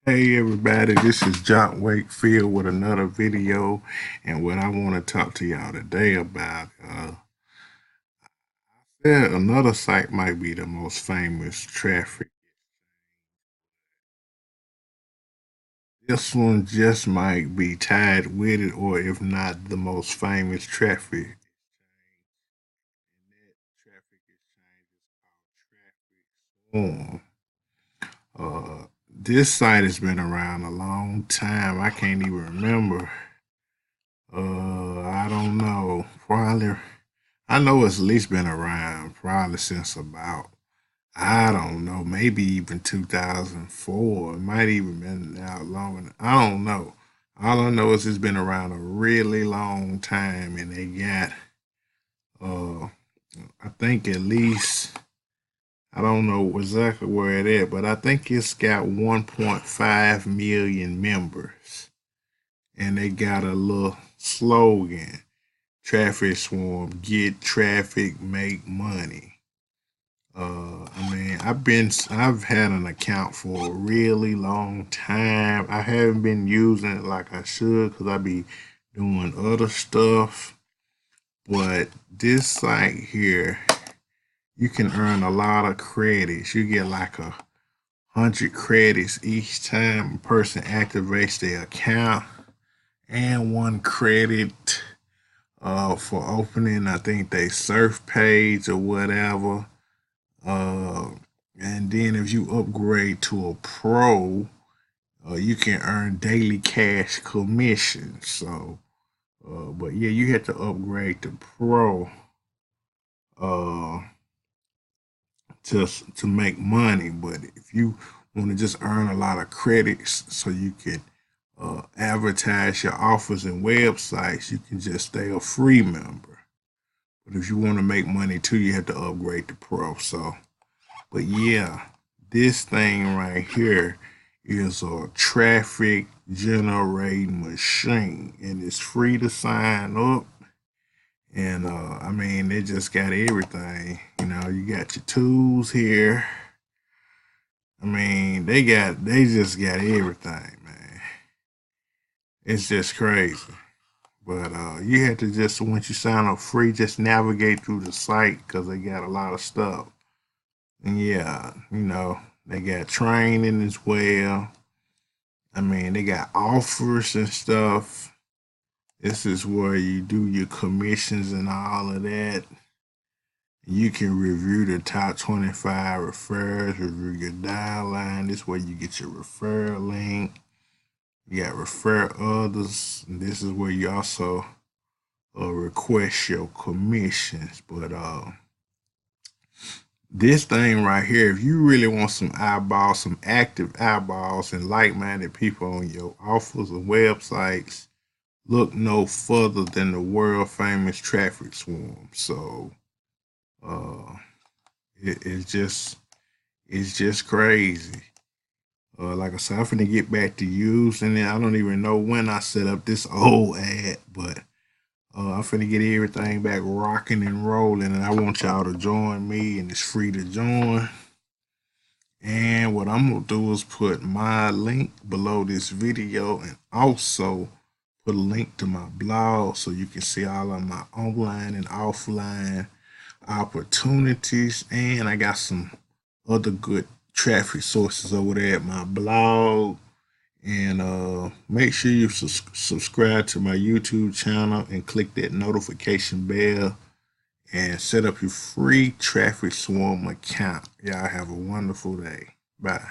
Hey everybody, this is Wakefield with another video, and what I want to talk to y'all today about, another site might be the most famous traffic. This one just might be tied with it, or if not the most famous traffic. And that traffic exchange is called TrafficSwarm. This site has been around a long time. I can't even remember. I don't know. Probably, I know it's at least been around probably since about, I don't know, maybe even 2004. It might even been out longer. I don't know. All I know is it's been around a really long time, and they got, uh, I think at least, I don't know exactly where it is, but I think it's got 1.5 million members, and they got a little slogan. Traffic Swarm, get traffic, make money. I've had an account for a really long time. I haven't been using it like I should because I be doing other stuff. But this site here, you can earn a lot of credits. You get like 100 credits each time a person activates their account, and 1 credit for opening, I think they surf page or whatever. Uh, and then if you upgrade to a pro, you can earn daily cash commission. So, but yeah, you have to upgrade to pro uh, to make money. But if you want to just earn a lot of credits, so you can advertise your offers and websites, you can just stay a free member. But if you want to make money too, you have to upgrade to pro. So, but yeah, this thing right here is a traffic generating machine, and it's free to sign up. And I mean, they just got everything. You know, you got your tools here. I mean, they just got everything, man. It's just crazy. But you have to just, once you sign up free, just navigate through the site because they got a lot of stuff. And yeah, you know, they got training as well. I mean, they got offers and stuff. This is where you do your commissions and all of that. You can review the top 25 referrals, review your downline. This is where you get your referral link. You got refer others. And this is where you also request your commissions. But this thing right here, if you really want some eyeballs, some active eyeballs and like-minded people on your offers and websites, look no further than the world famous TrafficSwarm. So uh, it's just crazy. Like I said, I'm finna get back to using it. I don't even know when I set up this old ad, but I'm finna get everything back rocking and rolling, and I want y'all to join me, and it's free to join. And what I'm gonna do is put my link below this video, and also put a link to my blog so you can see all of my online and offline opportunities. And I got some other good traffic sources over there at my blog. And make sure you subscribe to my YouTube channel and click that notification bell and set up your free Traffic Swarm account. Y'all have a wonderful day. Bye.